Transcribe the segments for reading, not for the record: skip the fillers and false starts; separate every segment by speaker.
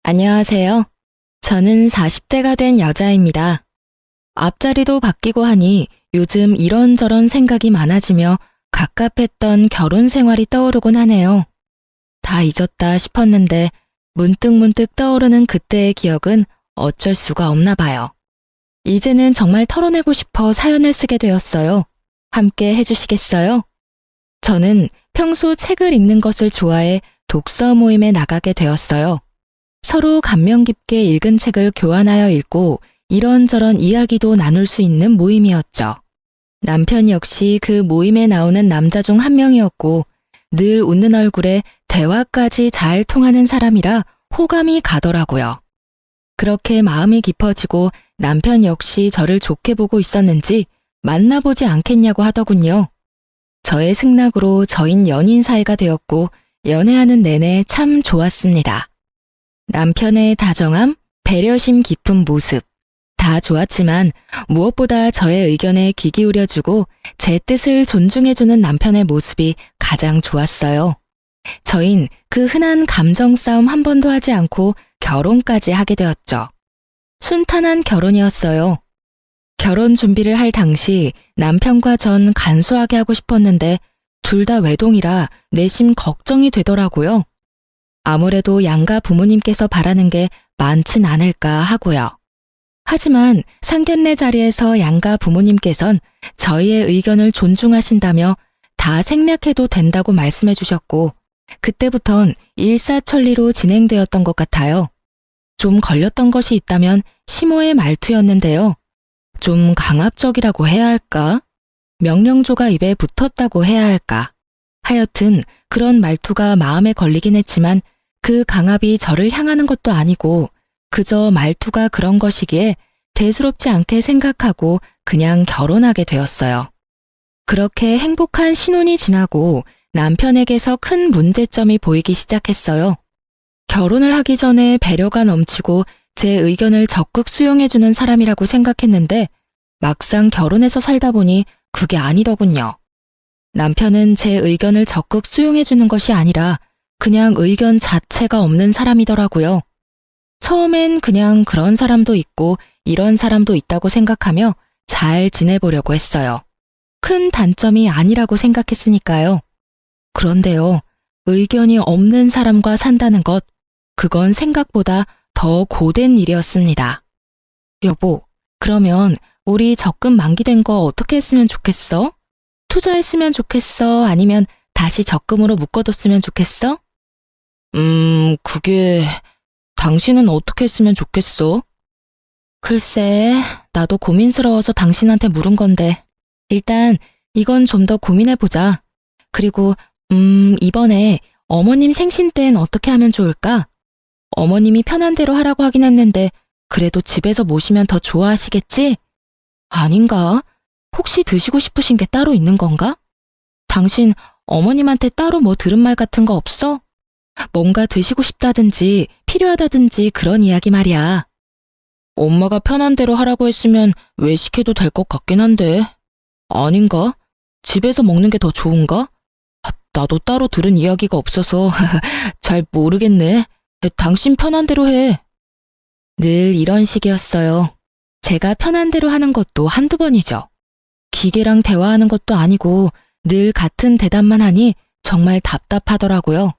Speaker 1: 안녕하세요. 저는 40대가 된 여자입니다. 앞자리도 바뀌고 하니 요즘 이런저런 생각이 많아지며 갑갑했던 결혼 생활이 떠오르곤 하네요. 다 잊었다 싶었는데 문득문득 떠오르는 그때의 기억은 어쩔 수가 없나 봐요. 이제는 정말 털어내고 싶어 사연을 쓰게 되었어요. 함께 해주시겠어요? 저는 평소 책을 읽는 것을 좋아해 독서 모임에 나가게 되었어요. 서로 감명 깊게 읽은 책을 교환하여 읽고 이런저런 이야기도 나눌 수 있는 모임이었죠. 남편 역시 그 모임에 나오는 남자 중 한 명이었고 늘 웃는 얼굴에 대화까지 잘 통하는 사람이라 호감이 가더라고요. 그렇게 마음이 깊어지고 남편 역시 저를 좋게 보고 있었는지 만나보지 않겠냐고 하더군요. 저의 승낙으로 저흰 연인 사이가 되었고 연애하는 내내 참 좋았습니다. 남편의 다정함, 배려심 깊은 모습, 다 좋았지만 무엇보다 저의 의견에 귀 기울여주고 제 뜻을 존중해주는 남편의 모습이 가장 좋았어요. 저흰 그 흔한 감정 싸움 한 번도 하지 않고 결혼까지 하게 되었죠. 순탄한 결혼이었어요. 결혼 준비를 할 당시 남편과 전 간소하게 하고 싶었는데 둘 다 외동이라 내심 걱정이 되더라고요. 아무래도 양가 부모님께서 바라는 게 많진 않을까 하고요. 하지만 상견례 자리에서 양가 부모님께선 저희의 의견을 존중하신다며 다 생략해도 된다고 말씀해 주셨고 그때부턴 일사천리로 진행되었던 것 같아요. 좀 걸렸던 것이 있다면 시모의 말투였는데요. 좀 강압적이라고 해야 할까? 명령조가 입에 붙었다고 해야 할까? 하여튼 그런 말투가 마음에 걸리긴 했지만 그 강압이 저를 향하는 것도 아니고 그저 말투가 그런 것이기에 대수롭지 않게 생각하고 그냥 결혼하게 되었어요. 그렇게 행복한 신혼이 지나고 남편에게서 큰 문제점이 보이기 시작했어요. 결혼을 하기 전에 배려가 넘치고 제 의견을 적극 수용해주는 사람이라고 생각했는데 막상 결혼해서 살다 보니 그게 아니더군요. 남편은 제 의견을 적극 수용해주는 것이 아니라 그냥 의견 자체가 없는 사람이더라고요. 처음엔 그냥 그런 사람도 있고 이런 사람도 있다고 생각하며 잘 지내보려고 했어요. 큰 단점이 아니라고 생각했으니까요. 그런데요, 의견이 없는 사람과 산다는 것, 그건 생각보다 더 고된 일이었습니다. 여보, 그러면 우리 적금 만기된 거 어떻게 했으면 좋겠어? 투자했으면 좋겠어? 아니면 다시 적금으로 묶어뒀으면 좋겠어? 그게... 당신은 어떻게 했으면 좋겠어? 글쎄, 나도 고민스러워서 당신한테 물은 건데 일단 이건 좀 더 고민해보자. 그리고 이번에 어머님 생신 땐 어떻게 하면 좋을까? 어머님이 편한 대로 하라고 하긴 했는데 그래도 집에서 모시면 더 좋아하시겠지? 아닌가? 혹시 드시고 싶으신 게 따로 있는 건가? 당신 어머님한테 따로 뭐 들은 말 같은 거 없어? 뭔가 드시고 싶다든지 필요하다든지 그런 이야기 말이야. 엄마가 편한 대로 하라고 했으면 외식해도 될 것 같긴 한데. 아닌가? 집에서 먹는 게 더 좋은가? 나도 따로 들은 이야기가 없어서 잘 모르겠네. 당신 편한 대로 해. 늘 이런 식이었어요. 제가 편한 대로 하는 것도 한두 번이죠. 기계랑 대화하는 것도 아니고 늘 같은 대답만 하니 정말 답답하더라고요.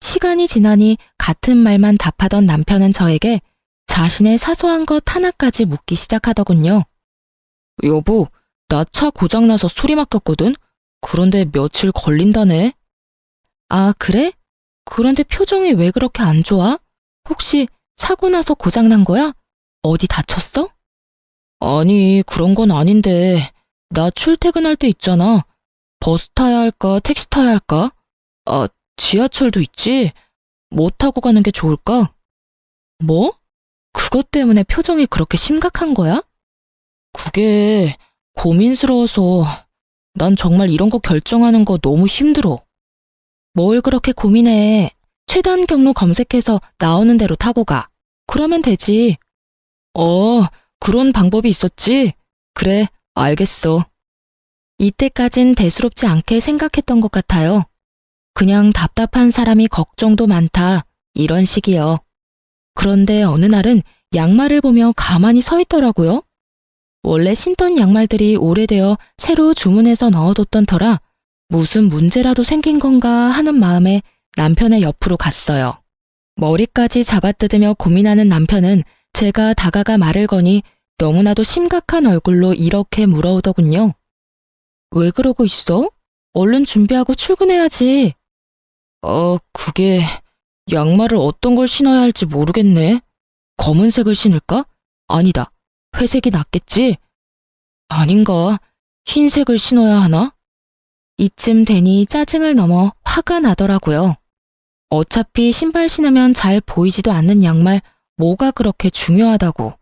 Speaker 1: 시간이 지나니 같은 말만 답하던 남편은 저에게 자신의 사소한 것 하나까지 묻기 시작하더군요. 여보, 나 차 고장나서 수리 맡겼거든? 그런데 며칠 걸린다네. 아, 그래? 그런데 표정이 왜 그렇게 안 좋아? 혹시 사고 나서 고장난 거야? 어디 다쳤어? 아니, 그런 건 아닌데 나 출퇴근할 때 있잖아. 버스 타야 할까, 택시 타야 할까? 지하철도 있지? 뭐 타고 가는 게 좋을까? 뭐? 그것 때문에 표정이 그렇게 심각한 거야? 그게 고민스러워서 난 정말 이런 거 결정하는 거 너무 힘들어. 뭘 그렇게 고민해. 최단 경로 검색해서 나오는 대로 타고 가. 그러면 되지. 그런 방법이 있었지? 그래, 알겠어. 이때까진 대수롭지 않게 생각했던 것 같아요. 그냥 답답한 사람이 걱정도 많다, 이런 식이요. 그런데 어느 날은 양말을 보며 가만히 서 있더라고요. 원래 신던 양말들이 오래되어 새로 주문해서 넣어뒀던 터라 무슨 문제라도 생긴 건가 하는 마음에 남편의 옆으로 갔어요. 머리까지 잡아뜯으며 고민하는 남편은 제가 다가가 말을 거니 너무나도 심각한 얼굴로 이렇게 물어오더군요. 왜 그러고 있어? 얼른 준비하고 출근해야지. 그게 양말을 어떤 걸 신어야 할지 모르겠네. 검은색을 신을까? 아니다. 회색이 낫겠지? 아닌가? 흰색을 신어야 하나? 이쯤 되니 짜증을 넘어 화가 나더라고요. 어차피 신발 신으면 잘 보이지도 않는 양말 뭐가 그렇게 중요하다고.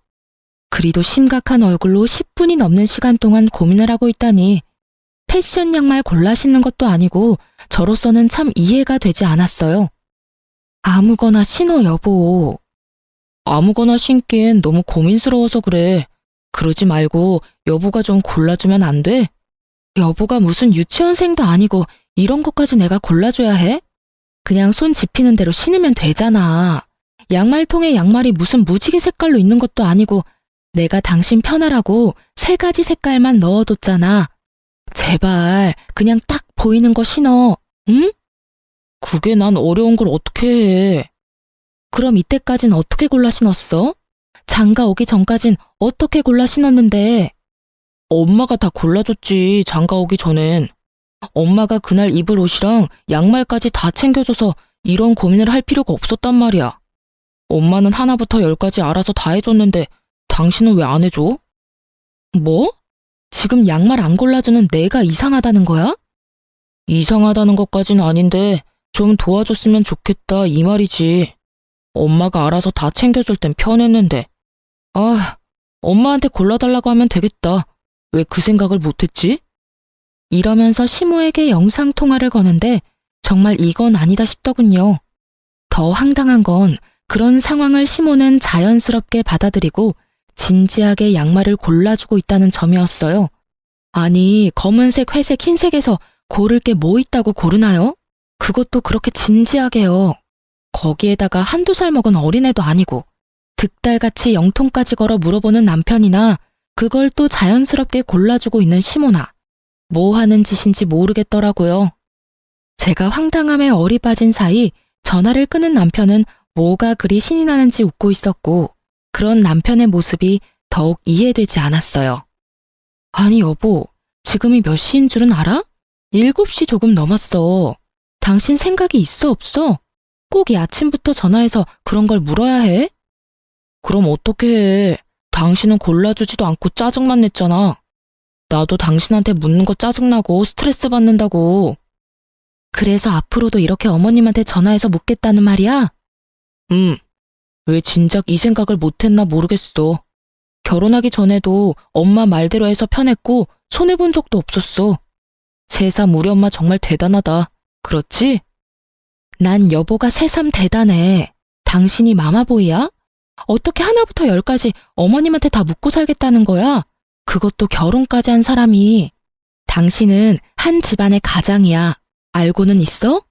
Speaker 1: 그리도 심각한 얼굴로 10분이 넘는 시간 동안 고민을 하고 있다니 패션 양말 골라 신는 것도 아니고 저로서는 참 이해가 되지 않았어요. 아무거나 신어 여보. 아무거나 신기엔 너무 고민스러워서 그래. 그러지 말고 여보가 좀 골라주면 안 돼? 여보가 무슨 유치원생도 아니고 이런 것까지 내가 골라줘야 해? 그냥 손 집히는 대로 신으면 되잖아. 양말통에 양말이 무슨 무지개 색깔로 있는 것도 아니고 내가 당신 편하라고 3가지 색깔만 넣어뒀잖아. 제발 그냥 딱 보이는 거 신어. 응? 그게 난 어려운 걸 어떻게 해. 그럼 이때까진 어떻게 골라 신었어? 장가 오기 전까진 어떻게 골라 신었는데? 엄마가 다 골라줬지, 장가 오기 전엔. 엄마가 그날 입을 옷이랑 양말까지 다 챙겨줘서 이런 고민을 할 필요가 없었단 말이야. 엄마는 하나부터 10까지 알아서 다 해줬는데 당신은 왜 안 해줘? 뭐? 지금 양말 안 골라주는 내가 이상하다는 거야? 이상하다는 것까진 아닌데 좀 도와줬으면 좋겠다 이 말이지. 엄마가 알아서 다 챙겨줄 땐 편했는데. 엄마한테 골라달라고 하면 되겠다. 왜 그 생각을 못했지? 이러면서 시모에게 영상통화를 거는데 정말 이건 아니다 싶더군요. 더 황당한 건 그런 상황을 시모는 자연스럽게 받아들이고 진지하게 양말을 골라주고 있다는 점이었어요. 아니, 검은색, 회색, 흰색에서 고를 게 뭐 있다고 고르나요? 그것도 그렇게 진지하게요. 거기에다가 1~2살 먹은 어린애도 아니고 득달같이 영통까지 걸어 물어보는 남편이나 그걸 또 자연스럽게 골라주고 있는 시모나. 뭐 하는 짓인지 모르겠더라고요. 제가 황당함에 어리 빠진 사이 전화를 끊은 남편은 뭐가 그리 신이 나는지 웃고 있었고 그런 남편의 모습이 더욱 이해되지 않았어요. 아니 여보, 지금이 몇 시인 줄은 알아? 7시 조금 넘었어. 당신 생각이 있어 없어? 꼭 이 아침부터 전화해서 그런 걸 물어야 해? 그럼 어떻게 해? 당신은 골라주지도 않고 짜증만 냈잖아. 나도 당신한테 묻는 거 짜증나고 스트레스 받는다고. 그래서 앞으로도 이렇게 어머님한테 전화해서 묻겠다는 말이야? 왜 진작 이 생각을 못했나 모르겠어. 결혼하기 전에도 엄마 말대로 해서 편했고 손해본 적도 없었어. 새삼 우리 엄마 정말 대단하다. 그렇지? 난 여보가 새삼 대단해. 당신이 마마보이야? 어떻게 하나부터 10까지 어머님한테 다 묻고 살겠다는 거야? 그것도 결혼까지 한 사람이. 당신은 한 집안의 가장이야. 알고는 있어?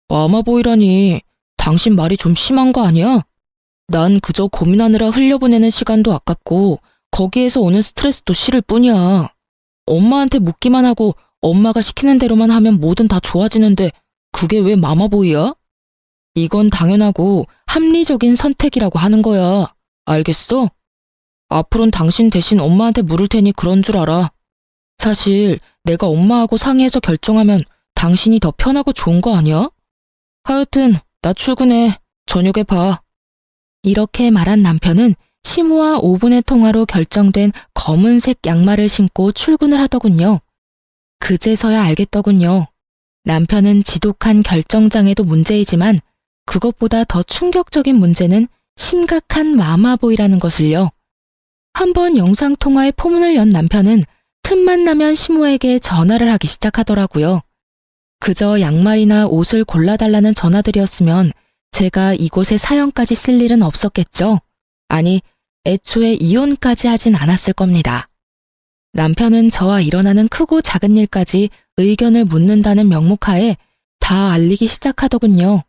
Speaker 1: 마마보이라니. 당신 말이 좀 심한 거 아니야? 난 그저 고민하느라 흘려보내는 시간도 아깝고 거기에서 오는 스트레스도 싫을 뿐이야. 엄마한테 묻기만 하고 엄마가 시키는 대로만 하면 뭐든 다 좋아지는데 그게 왜 마마보이야? 이건 당연하고 합리적인 선택이라고 하는 거야. 알겠어? 앞으로는 당신 대신 엄마한테 물을 테니 그런 줄 알아. 사실 내가 엄마하고 상의해서 결정하면 당신이 더 편하고 좋은 거 아니야? 하여튼 나 출근해. 저녁에 봐. 이렇게 말한 남편은 시모와 5분의 통화로 결정된 검은색 양말을 신고 출근을 하더군요. 그제서야 알겠더군요. 남편은 지독한 결정장애도 문제이지만 그것보다 더 충격적인 문제는 심각한 마마보이라는 것을요. 한번 영상통화에 포문을 연 남편은 틈만 나면 시모에게 전화를 하기 시작하더라고요. 그저 양말이나 옷을 골라달라는 전화들이었으면 제가 이곳에 사연까지 쓸 일은 없었겠죠. 아니, 애초에 이혼까지 하진 않았을 겁니다. 남편은 저와 일어나는 크고 작은 일까지 의견을 묻는다는 명목하에 다 알리기 시작하더군요.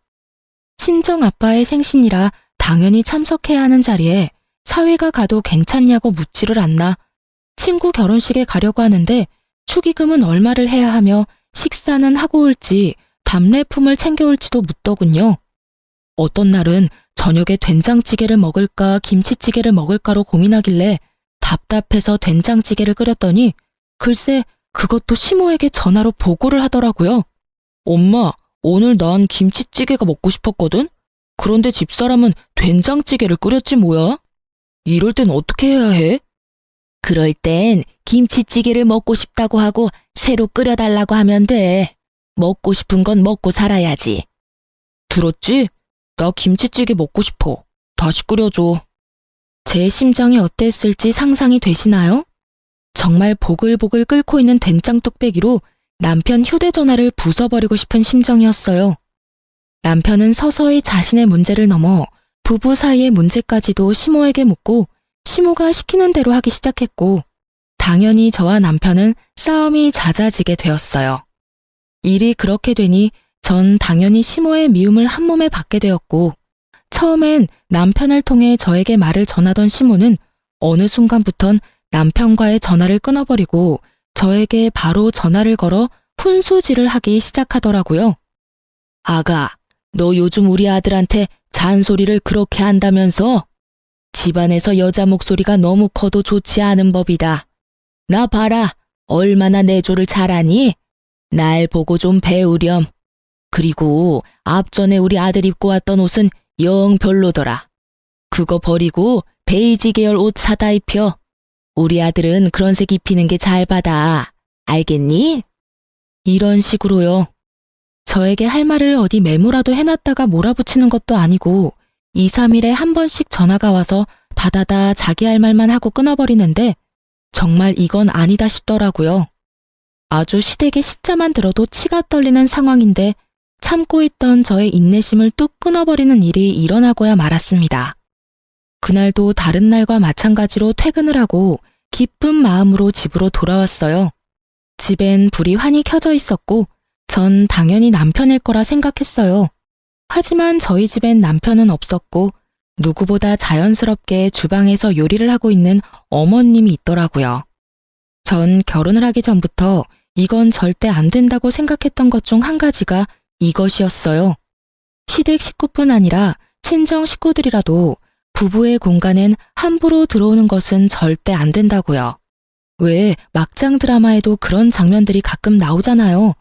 Speaker 1: 친정 아빠의 생신이라 당연히 참석해야 하는 자리에 사위가 가도 괜찮냐고 묻지를 않나. 친구 결혼식에 가려고 하는데 축의금은 얼마를 해야 하며 식사는 하고 올지 답례품을 챙겨올지도 묻더군요. 어떤 날은 저녁에 된장찌개를 먹을까 김치찌개를 먹을까로 고민하길래 답답해서 된장찌개를 끓였더니 글쎄 그것도 시모에게 전화로 보고를 하더라고요. 엄마, 오늘 난 김치찌개가 먹고 싶었거든? 그런데 집사람은 된장찌개를 끓였지 뭐야? 이럴 땐 어떻게 해야 해? 그럴 땐 김치찌개를 먹고 싶다고 하고 새로 끓여달라고 하면 돼. 먹고 싶은 건 먹고 살아야지. 들었지? 나 김치찌개 먹고 싶어. 다시 끓여줘. 제 심정이 어땠을지 상상이 되시나요? 정말 보글보글 끓고 있는 된장 뚝배기로 남편 휴대전화를 부숴버리고 싶은 심정이었어요. 남편은 서서히 자신의 문제를 넘어 부부 사이의 문제까지도 시모에게 묻고 시모가 시키는 대로 하기 시작했고 당연히 저와 남편은 싸움이 잦아지게 되었어요. 일이 그렇게 되니 전 당연히 시모의 미움을 한몸에 받게 되었고 처음엔 남편을 통해 저에게 말을 전하던 시모는 어느 순간부턴 남편과의 전화를 끊어버리고 저에게 바로 전화를 걸어 훈수질을 하기 시작하더라고요. 아가, 너 요즘 우리 아들한테 잔소리를 그렇게 한다면서? 집안에서 여자 목소리가 너무 커도 좋지 않은 법이다. 나 봐라, 얼마나 내조를 잘하니? 날 보고 좀 배우렴. 그리고 앞전에 우리 아들 입고 왔던 옷은 영 별로더라. 그거 버리고 베이지 계열 옷 사다 입혀. 우리 아들은 그런 색 입히는 게 잘 받아. 알겠니? 이런 식으로요. 저에게 할 말을 어디 메모라도 해놨다가 몰아붙이는 것도 아니고 2, 3일에 한 번씩 전화가 와서 다다다 자기 할 말만 하고 끊어버리는데 정말 이건 아니다 싶더라고요. 아주 시댁의 시자만 들어도 치가 떨리는 상황인데 참고 있던 저의 인내심을 뚝 끊어버리는 일이 일어나고야 말았습니다. 그날도 다른 날과 마찬가지로 퇴근을 하고 기쁜 마음으로 집으로 돌아왔어요. 집엔 불이 환히 켜져 있었고 전 당연히 남편일 거라 생각했어요. 하지만 저희 집엔 남편은 없었고 누구보다 자연스럽게 주방에서 요리를 하고 있는 어머님이 있더라고요. 전 결혼을 하기 전부터 이건 절대 안 된다고 생각했던 것 중 한 가지가 이것이었어요. 시댁 식구뿐 아니라 친정 식구들이라도 부부의 공간엔 함부로 들어오는 것은 절대 안 된다고요. 왜 막장 드라마에도 그런 장면들이 가끔 나오잖아요.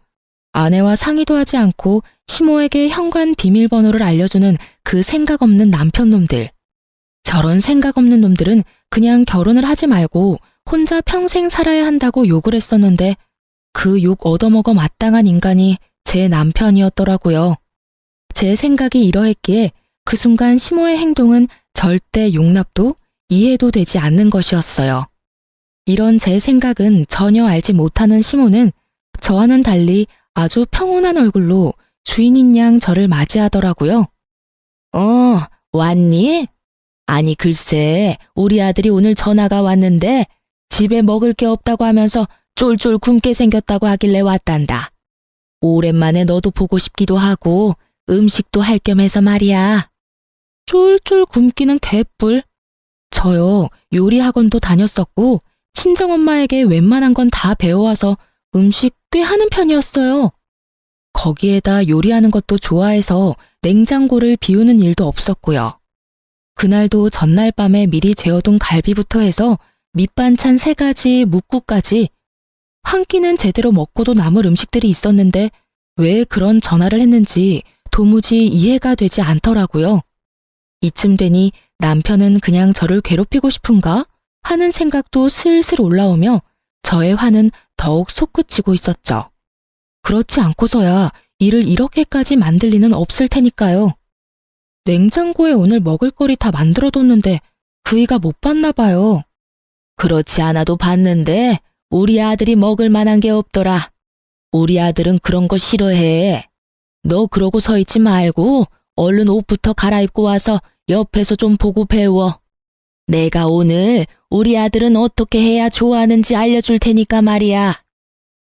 Speaker 1: 아내와 상의도 하지 않고 시모에게 현관 비밀번호를 알려주는 그 생각 없는 남편놈들. 저런 생각 없는 놈들은 그냥 결혼을 하지 말고 혼자 평생 살아야 한다고 욕을 했었는데 그 욕 얻어먹어 마땅한 인간이 제 남편이었더라고요. 제 생각이 이러했기에 그 순간 시모의 행동은 절대 용납도 이해도 되지 않는 것이었어요. 이런 제 생각은 전혀 알지 못하는 시모는 저와는 달리 아주 평온한 얼굴로 주인인 양 저를 맞이하더라고요. 왔니? 아니 글쎄 우리 아들이 오늘 전화가 왔는데 집에 먹을 게 없다고 하면서 쫄쫄 굶게 생겼다고 하길래 왔단다. 오랜만에 너도 보고 싶기도 하고 음식도 할 겸 해서 말이야. 쫄쫄 굶기는 개뿔. 저요 요리 학원도 다녔었고 친정엄마에게 웬만한 건 다 배워와서 음식 꽤 하는 편이었어요. 거기에다 요리하는 것도 좋아해서 냉장고를 비우는 일도 없었고요. 그날도 전날 밤에 미리 재워둔 갈비부터 해서 밑반찬 3가지, 묵국까지 한 끼는 제대로 먹고도 남을 음식들이 있었는데 왜 그런 전화를 했는지 도무지 이해가 되지 않더라고요. 이쯤 되니 남편은 그냥 저를 괴롭히고 싶은가 하는 생각도 슬슬 올라오며 저의 화는 더욱 솟구치고 있었죠. 그렇지 않고서야 일을 이렇게까지 만들 리는 없을 테니까요. 냉장고에 오늘 먹을거리 다 만들어뒀는데 그이가 못 봤나 봐요. 그렇지 않아도 봤는데 우리 아들이 먹을 만한 게 없더라. 우리 아들은 그런 거 싫어해. 너 그러고 서 있지 말고 얼른 옷부터 갈아입고 와서 옆에서 좀 보고 배워. 내가 오늘 우리 아들은 어떻게 해야 좋아하는지 알려줄 테니까 말이야.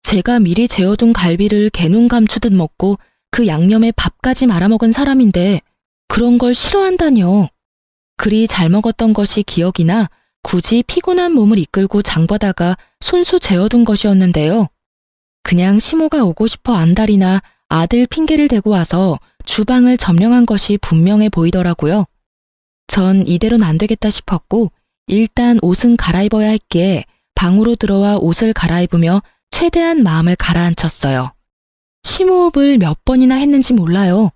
Speaker 1: 제가 미리 재워둔 갈비를 개눈 감추듯 먹고 그 양념에 밥까지 말아먹은 사람인데 그런 걸 싫어한다뇨. 그리 잘 먹었던 것이 기억이 나 굳이 피곤한 몸을 이끌고 장보다가 손수 재워둔 것이었는데요. 그냥 시모가 오고 싶어 안달이나 아들 핑계를 대고 와서 주방을 점령한 것이 분명해 보이더라고요. 전 이대로는 안 되겠다 싶었고 일단 옷은 갈아입어야 했기에 방으로 들어와 옷을 갈아입으며 최대한 마음을 가라앉혔어요. 심호흡을 몇 번이나 했는지 몰라요.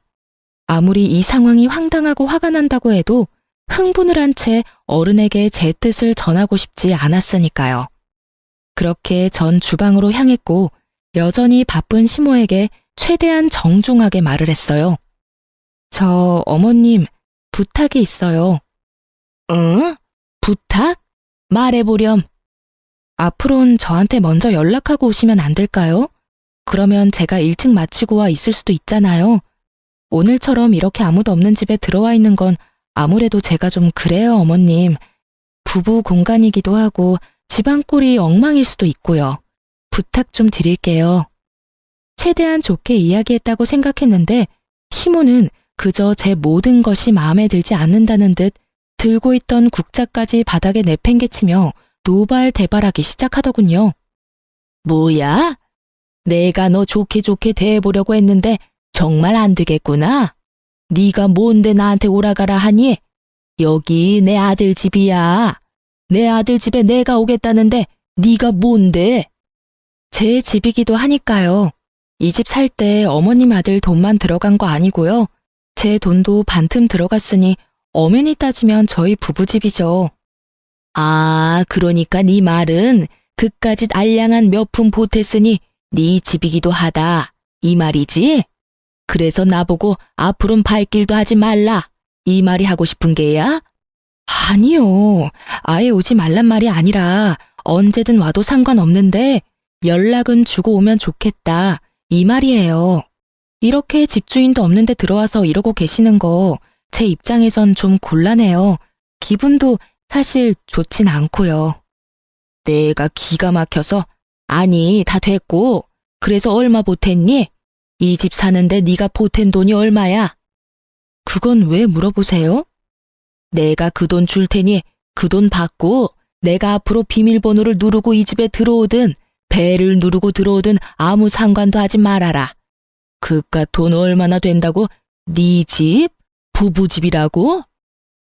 Speaker 1: 아무리 이 상황이 황당하고 화가 난다고 해도 흥분을 한 채 어른에게 제 뜻을 전하고 싶지 않았으니까요. 그렇게 전 주방으로 향했고 여전히 바쁜 시모에게 최대한 정중하게 말을 했어요. 저 어머님 부탁이 있어요. 응? 부탁? 말해보렴. 앞으론 저한테 먼저 연락하고 오시면 안 될까요? 그러면 제가 일찍 마치고 와 있을 수도 있잖아요. 오늘처럼 이렇게 아무도 없는 집에 들어와 있는 건 아무래도 제가 좀 그래요, 어머님. 부부 공간이기도 하고 집안 꼴이 엉망일 수도 있고요. 부탁 좀 드릴게요. 최대한 좋게 이야기했다고 생각했는데 시모는 그저 제 모든 것이 마음에 들지 않는다는 듯 들고 있던 국자까지 바닥에 내팽개치며 노발대발하기 시작하더군요. 뭐야? 내가 너 좋게 좋게 대해보려고 했는데 정말 안 되겠구나. 네가 뭔데 나한테 오라가라 하니? 여기 내 아들 집이야. 내 아들 집에 내가 오겠다는데 네가 뭔데? 제 집이기도 하니까요. 이 집 살 때 어머님 아들 돈만 들어간 거 아니고요. 제 돈도 반틈 들어갔으니 엄연히 따지면 저희 부부집이죠. 아, 그러니까 네 말은 그까짓 알량한 몇 푼 보탰으니 네 집이기도 하다. 이 말이지? 그래서 나보고 앞으론 발길도 하지 말라. 이 말이 하고 싶은 게야? 아니요. 아예 오지 말란 말이 아니라 언제든 와도 상관없는데 연락은 주고 오면 좋겠다. 이 말이에요. 이렇게 집주인도 없는데 들어와서 이러고 계시는 거 제 입장에선 좀 곤란해요. 기분도 사실 좋진 않고요. 내가 기가 막혀서 아니 다 됐고 그래서 얼마 보탰니? 이 집 사는데 네가 보탠 돈이 얼마야? 그건 왜 물어보세요? 내가 그 돈 줄 테니 그 돈 받고 내가 앞으로 비밀번호를 누르고 이 집에 들어오든 배를 누르고 들어오든 아무 상관도 하지 말아라. 그깟 돈 얼마나 된다고 네 집? 부부집이라고?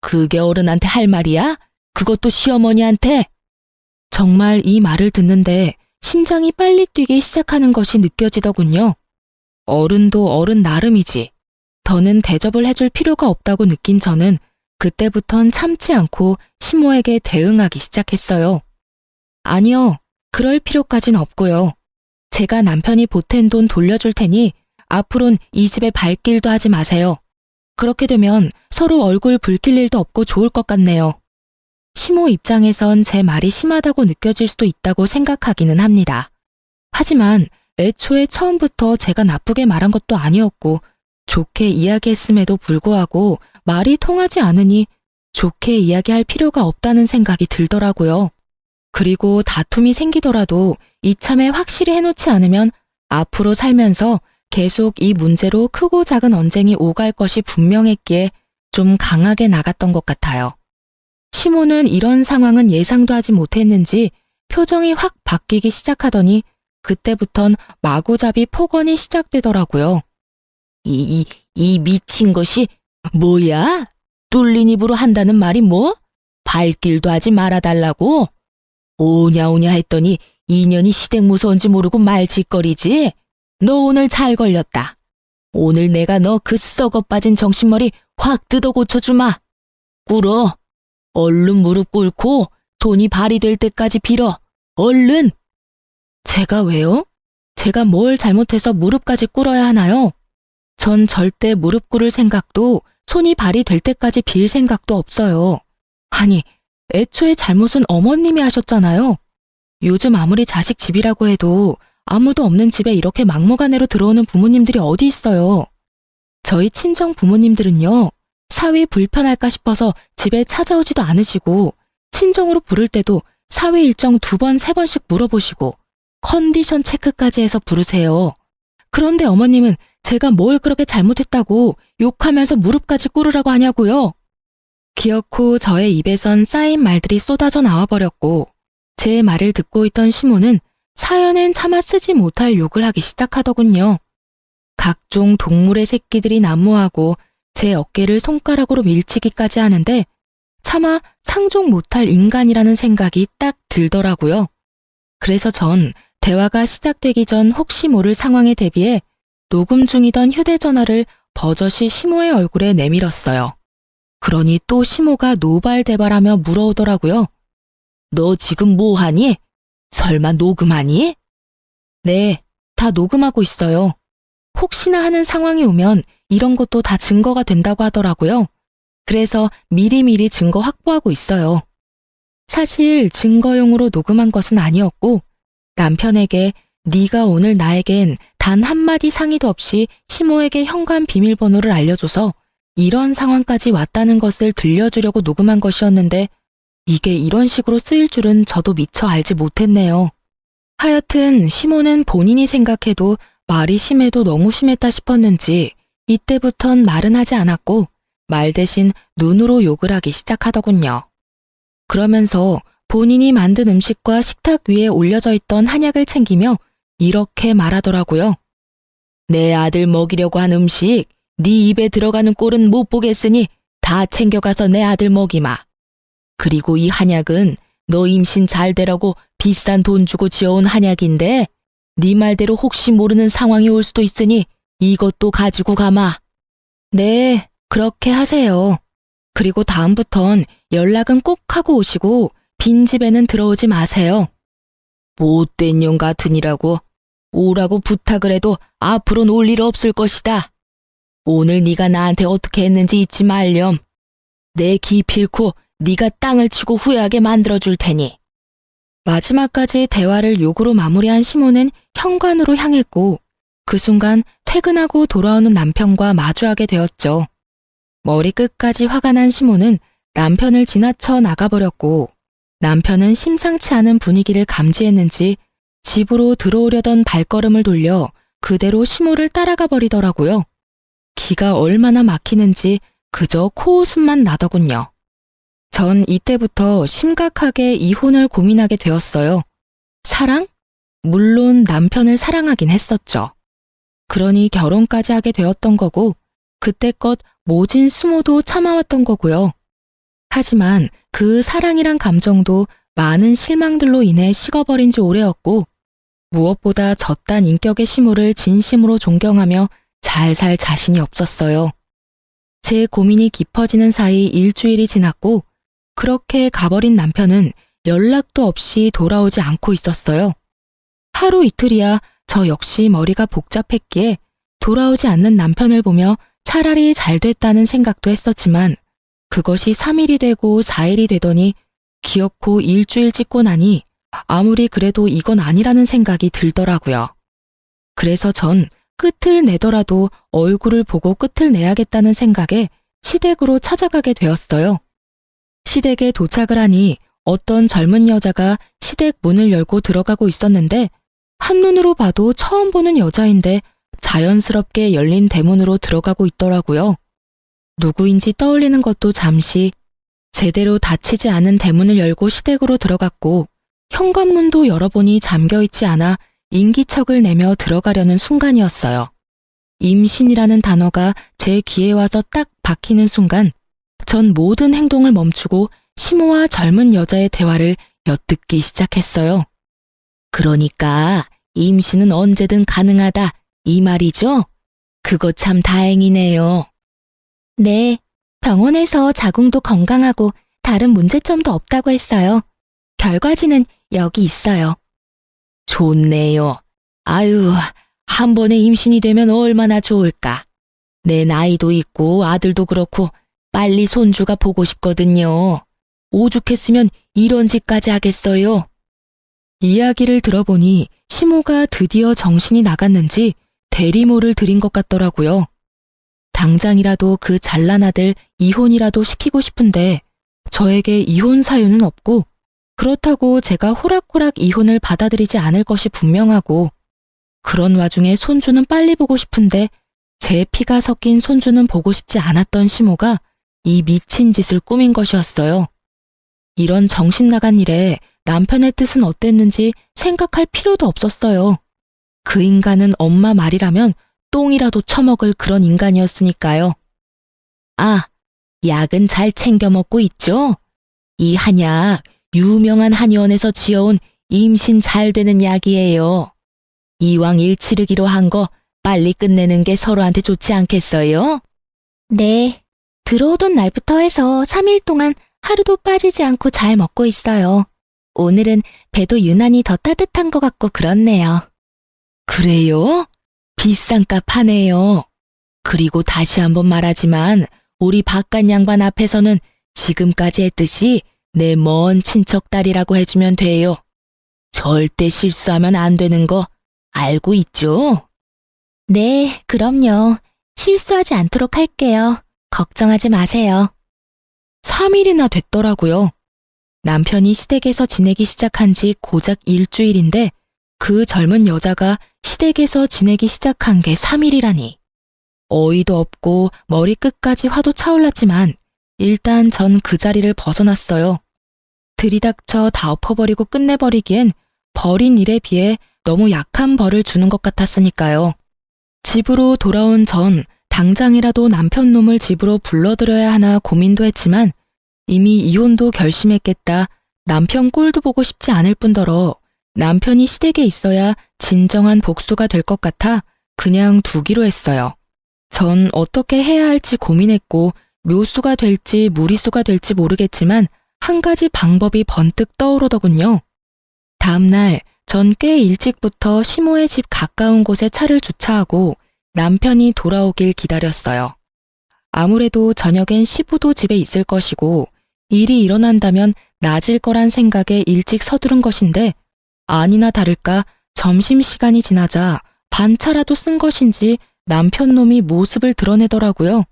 Speaker 1: 그게 어른한테 할 말이야? 그것도 시어머니한테? 정말 이 말을 듣는데 심장이 빨리 뛰기 시작하는 것이 느껴지더군요. 어른도 어른 나름이지. 더는 대접을 해줄 필요가 없다고 느낀 저는 그때부턴 참지 않고 시모에게 대응하기 시작했어요. 아니요, 그럴 필요까진 없고요. 제가 남편이 보탠 돈 돌려줄 테니 앞으론 이 집에 발길도 하지 마세요. 그렇게 되면 서로 얼굴 붉힐 일도 없고 좋을 것 같네요. 시모 입장에선 제 말이 심하다고 느껴질 수도 있다고 생각하기는 합니다. 하지만 애초에 처음부터 제가 나쁘게 말한 것도 아니었고 좋게 이야기했음에도 불구하고 말이 통하지 않으니 좋게 이야기할 필요가 없다는 생각이 들더라고요. 그리고 다툼이 생기더라도 이참에 확실히 해놓지 않으면 앞으로 살면서 계속 이 문제로 크고 작은 언쟁이 오갈 것이 분명했기에 좀 강하게 나갔던 것 같아요. 시모는 이런 상황은 예상도 하지 못했는지 표정이 확 바뀌기 시작하더니 그때부턴 마구잡이 폭언이 시작되더라고요. 이 미친 것이 뭐야? 뚫린 입으로 한다는 말이 뭐? 발길도 하지 말아달라고? 오냐오냐 했더니 인연이 시댁 무서운지 모르고 말짓거리지? 너 오늘 잘 걸렸다. 오늘 내가 너 그 썩어 빠진 정신머리 확 뜯어 고쳐주마. 꿇어. 얼른 무릎 꿇고 돈이 발휘될 때까지 빌어. 얼른. 제가 왜요? 제가 뭘 잘못해서 무릎까지 꿇어야 하나요? 전 절대 무릎 꿇을 생각도 손이 발휘될 때까지 빌 생각도 없어요. 아니, 애초에 잘못은 어머님이 하셨잖아요. 요즘 아무리 자식 집이라고 해도 아무도 없는 집에 이렇게 막무가내로 들어오는 부모님들이 어디 있어요. 저희 친정 부모님들은요, 사위 불편할까 싶어서 집에 찾아오지도 않으시고 친정으로 부를 때도 사위 일정 2번, 3번씩 물어보시고 컨디션 체크까지 해서 부르세요. 그런데 어머님은 제가 뭘 그렇게 잘못했다고 욕하면서 무릎까지 꿇으라고 하냐고요. 기어코 저의 입에선 쌓인 말들이 쏟아져 나와버렸고 제 말을 듣고 있던 시모는 사연엔 차마 쓰지 못할 욕을 하기 시작하더군요. 각종 동물의 새끼들이 난무하고 제 어깨를 손가락으로 밀치기까지 하는데 차마 상종 못할 인간이라는 생각이 딱 들더라고요. 그래서 전 대화가 시작되기 전 혹시 모를 상황에 대비해 녹음 중이던 휴대전화를 버젓이 시모의 얼굴에 내밀었어요. 그러니 또 시모가 노발대발하며 물어오더라고요. 너 지금 뭐 하니? 설마 녹음하니? 네, 다 녹음하고 있어요. 혹시나 하는 상황이 오면 이런 것도 다 증거가 된다고 하더라고요. 그래서 미리미리 증거 확보하고 있어요. 사실 증거용으로 녹음한 것은 아니었고 남편에게 네가 오늘 나에겐 단 한마디 상의도 없이 시모에게 현관 비밀번호를 알려줘서 이런 상황까지 왔다는 것을 들려주려고 녹음한 것이었는데 이게 이런 식으로 쓰일 줄은 저도 미처 알지 못했네요. 하여튼 시모는 본인이 생각해도 말이 심해도 너무 심했다 싶었는지 이때부턴 말은 하지 않았고 말 대신 눈으로 욕을 하기 시작하더군요. 그러면서 본인이 만든 음식과 식탁 위에 올려져 있던 한약을 챙기며 이렇게 말하더라고요. 내 아들 먹이려고 한 음식 네 입에 들어가는 꼴은 못 보겠으니 다 챙겨가서 내 아들 먹이마. 그리고 이 한약은 너 임신 잘 되라고 비싼 돈 주고 지어온 한약인데 네 말대로 혹시 모르는 상황이 올 수도 있으니 이것도 가지고 가마. 네, 그렇게 하세요. 그리고 다음부턴 연락은 꼭 하고 오시고 빈집에는 들어오지 마세요. 못된 년 같으니라고 오라고 부탁을 해도 앞으로는 올 일 없을 것이다. 오늘 네가 나한테 어떻게 했는지 잊지 말렴. 내 기필코 네가 땅을 치고 후회하게 만들어줄 테니. 마지막까지 대화를 욕으로 마무리한 시모는 현관으로 향했고 그 순간 퇴근하고 돌아오는 남편과 마주하게 되었죠. 머리끝까지 화가 난 시모는 남편을 지나쳐 나가버렸고 남편은 심상치 않은 분위기를 감지했는지 집으로 들어오려던 발걸음을 돌려 그대로 시모를 따라가 버리더라고요. 기가 얼마나 막히는지 그저 코웃음만 나더군요. 전 이때부터 심각하게 이혼을 고민하게 되었어요. 사랑? 물론 남편을 사랑하긴 했었죠. 그러니 결혼까지 하게 되었던 거고 그때껏 모진 수모도 참아왔던 거고요. 하지만 그 사랑이란 감정도 많은 실망들로 인해 식어버린 지 오래였고 무엇보다 저딴 인격의 시모를 진심으로 존경하며 잘 살 자신이 없었어요. 제 고민이 깊어지는 사이 일주일이 지났고 그렇게 가버린 남편은 연락도 없이 돌아오지 않고 있었어요. 하루 이틀이야 저 역시 머리가 복잡했기에 돌아오지 않는 남편을 보며 차라리 잘 됐다는 생각도 했었지만 그것이 3일이 되고 4일이 되더니 기어코 일주일 찍고 나니 아무리 그래도 이건 아니라는 생각이 들더라고요. 그래서 전 끝을 내더라도 얼굴을 보고 끝을 내야겠다는 생각에 시댁으로 찾아가게 되었어요. 시댁에 도착을 하니 어떤 젊은 여자가 시댁 문을 열고 들어가고 있었는데 한눈으로 봐도 처음 보는 여자인데 자연스럽게 열린 대문으로 들어가고 있더라고요. 누구인지 떠올리는 것도 잠시 제대로 닫히지 않은 대문을 열고 시댁으로 들어갔고 현관문도 열어보니 잠겨있지 않아 인기척을 내며 들어가려는 순간이었어요. 임신이라는 단어가 제 귀에 와서 딱 박히는 순간 전 모든 행동을 멈추고 시모와 젊은 여자의 대화를 엿듣기 시작했어요. 그러니까 임신은 언제든 가능하다 이 말이죠? 그거 참 다행이네요. 네, 병원에서 자궁도 건강하고 다른 문제점도 없다고 했어요. 결과지는 여기 있어요. 좋네요. 아유, 한 번에 임신이 되면 얼마나 좋을까. 내 나이도 있고 아들도 그렇고 빨리 손주가 보고 싶거든요. 오죽했으면 이런 짓까지 하겠어요. 이야기를 들어보니 시모가 드디어 정신이 나갔는지 대리모를 들인 것 같더라고요. 당장이라도 그 잘난 아들 이혼이라도 시키고 싶은데 저에게 이혼 사유는 없고 그렇다고 제가 호락호락 이혼을 받아들이지 않을 것이 분명하고 그런 와중에 손주는 빨리 보고 싶은데 제 피가 섞인 손주는 보고 싶지 않았던 시모가 이 미친 짓을 꾸민 것이었어요. 이런 정신 나간 일에 남편의 뜻은 어땠는지 생각할 필요도 없었어요. 그 인간은 엄마 말이라면 똥이라도 처먹을 그런 인간이었으니까요. 아, 약은 잘 챙겨 먹고 있죠? 이 한약, 유명한 한의원에서 지어온 임신 잘 되는 약이에요. 이왕 일 치르기로 한 거 빨리 끝내는 게 서로한테 좋지 않겠어요? 네, 들어오던 날부터 해서 3일 동안 하루도 빠지지 않고 잘 먹고 있어요. 오늘은 배도 유난히 더 따뜻한 것 같고 그렇네요. 그래요? 비싼 값 하네요. 그리고 다시 한번 말하지만 우리 바깥 양반 앞에서는 지금까지 했듯이 내 먼 친척 딸이라고 해주면 돼요. 절대 실수하면 안 되는 거 알고 있죠? 네, 그럼요. 실수하지 않도록 할게요. 걱정하지 마세요. 3일이나 됐더라고요. 남편이 시댁에서 지내기 시작한 지 고작 일주일인데 그 젊은 여자가 시댁에서 지내기 시작한 게 3일이라니. 어이도 없고 머리끝까지 화도 차올랐지만 일단 전 그 자리를 벗어났어요. 들이닥쳐 다 엎어버리고 끝내버리기엔 벌인 일에 비해 너무 약한 벌을 주는 것 같았으니까요. 집으로 돌아온 전 당장이라도 남편 놈을 집으로 불러들여야 하나 고민도 했지만 이미 이혼도 결심했겠다. 남편 꼴도 보고 싶지 않을 뿐더러 남편이 시댁에 있어야 진정한 복수가 될 것 같아 그냥 두기로 했어요. 전 어떻게 해야 할지 고민했고 묘수가 될지 무리수가 될지 모르겠지만 한 가지 방법이 번뜩 떠오르더군요. 다음날 전 꽤 일찍부터 시모의 집 가까운 곳에 차를 주차하고 남편이 돌아오길 기다렸어요. 아무래도 저녁엔 시부도 집에 있을 것이고 일이 일어난다면 낮일 거란 생각에 일찍 서두른 것인데 아니나 다를까 점심시간이 지나자 반차라도 쓴 것인지 남편 놈이 모습을 드러내더라고요.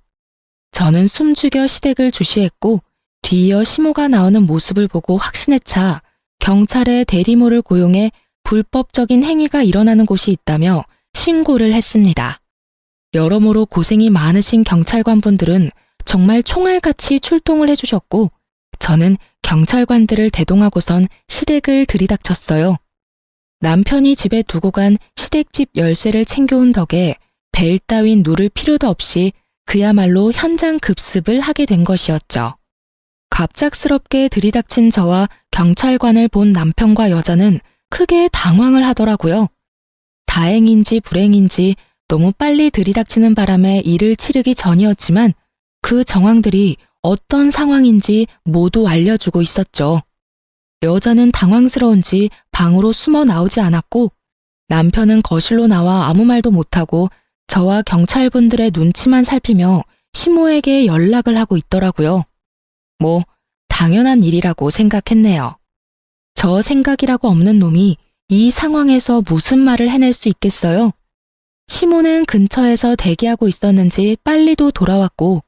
Speaker 1: 저는 숨죽여 시댁을 주시했고 뒤이어 시모가 나오는 모습을 보고 확신에 차 경찰에 대리모를 고용해 불법적인 행위가 일어나는 곳이 있다며 신고를 했습니다. 여러모로 고생이 많으신 경찰관분들은 정말 총알같이 출동을 해주셨고 저는 경찰관들을 대동하고선 시댁을 들이닥쳤어요. 남편이 집에 두고 간 시댁집 열쇠를 챙겨온 덕에 벨 따윈 누를 필요도 없이 그야말로 현장 급습을 하게 된 것이었죠. 갑작스럽게 들이닥친 저와 경찰관을 본 남편과 여자는 크게 당황을 하더라고요. 다행인지 불행인지 너무 빨리 들이닥치는 바람에 일을 치르기 전이었지만 그 정황들이 어떤 상황인지 모두 알려주고 있었죠. 여자는 당황스러운지 방으로 숨어 나오지 않았고 남편은 거실로 나와 아무 말도 못하고 저와 경찰분들의 눈치만 살피며 시모에게 연락을 하고 있더라고요. 뭐 당연한 일이라고 생각했네요. 저 생각이라고 없는 놈이 이 상황에서 무슨 말을 해낼 수 있겠어요? 시모는 근처에서 대기하고 있었는지 빨리도 돌아왔고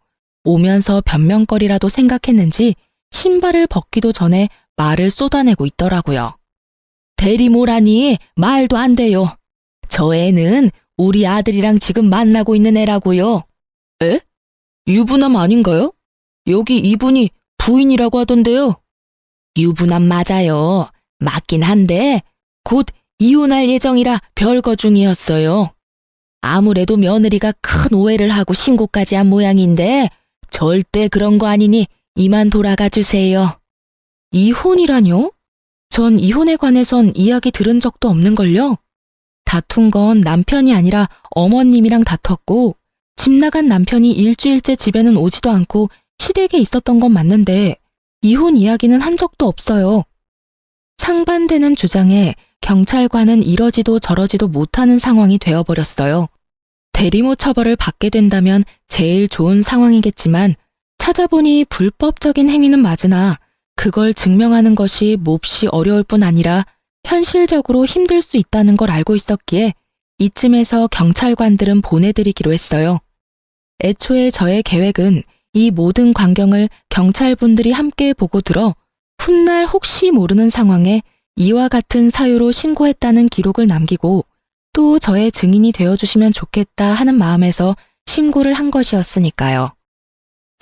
Speaker 1: 오면서 변명거리라도 생각했는지 신발을 벗기도 전에 말을 쏟아내고 있더라고요. 대리모라니 말도 안 돼요. 저 애는 우리 아들이랑 지금 만나고 있는 애라고요. 에? 유부남 아닌가요? 여기 이분이 부인이라고 하던데요. 유부남 맞아요. 맞긴 한데 곧 이혼할 예정이라 별거 중이었어요. 아무래도 며느리가 큰 오해를 하고 신고까지 한 모양인데 절대 그런 거 아니니 이만 돌아가 주세요. 이혼이라뇨? 전 이혼에 관해선 이야기 들은 적도 없는걸요. 다툰 건 남편이 아니라 어머님이랑 다퉜고 집 나간 남편이 일주일째 집에는 오지도 않고 시댁에 있었던 건 맞는데 이혼 이야기는 한 적도 없어요. 상반되는 주장에 경찰관은 이러지도 저러지도 못하는 상황이 되어버렸어요. 대리모 처벌을 받게 된다면 제일 좋은 상황이겠지만 찾아보니 불법적인 행위는 맞으나 그걸 증명하는 것이 몹시 어려울 뿐 아니라 현실적으로 힘들 수 있다는 걸 알고 있었기에 이쯤에서 경찰관들은 보내드리기로 했어요. 애초에 저의 계획은 이 모든 광경을 경찰분들이 함께 보고 들어 훗날 혹시 모르는 상황에 이와 같은 사유로 신고했다는 기록을 남기고 또 저의 증인이 되어주시면 좋겠다 하는 마음에서 신고를 한 것이었으니까요.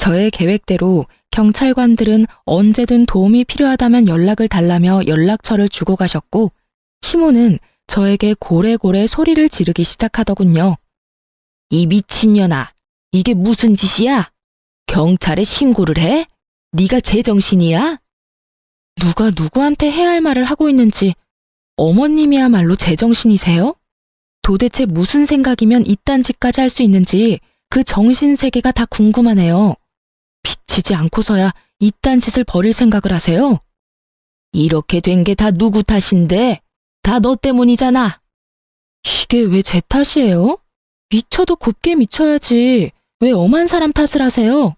Speaker 1: 저의 계획대로 경찰관들은 언제든 도움이 필요하다면 연락을 달라며 연락처를 주고 가셨고, 시모는 저에게 고래고래 소리를 지르기 시작하더군요. 이 미친년아, 이게 무슨 짓이야? 경찰에 신고를 해? 네가 제정신이야? 누가 누구한테 해야 할 말을 하고 있는지 어머님이야말로 제정신이세요? 도대체 무슨 생각이면 이딴 짓까지 할 수 있는지 그 정신세계가 다 궁금하네요. 비치지 않고서야 이딴 짓을 벌일 생각을 하세요? 이렇게 된 게 다 누구 탓인데? 다 너 때문이잖아. 이게 왜 제 탓이에요? 미쳐도 곱게 미쳐야지. 왜 엄한 사람 탓을 하세요?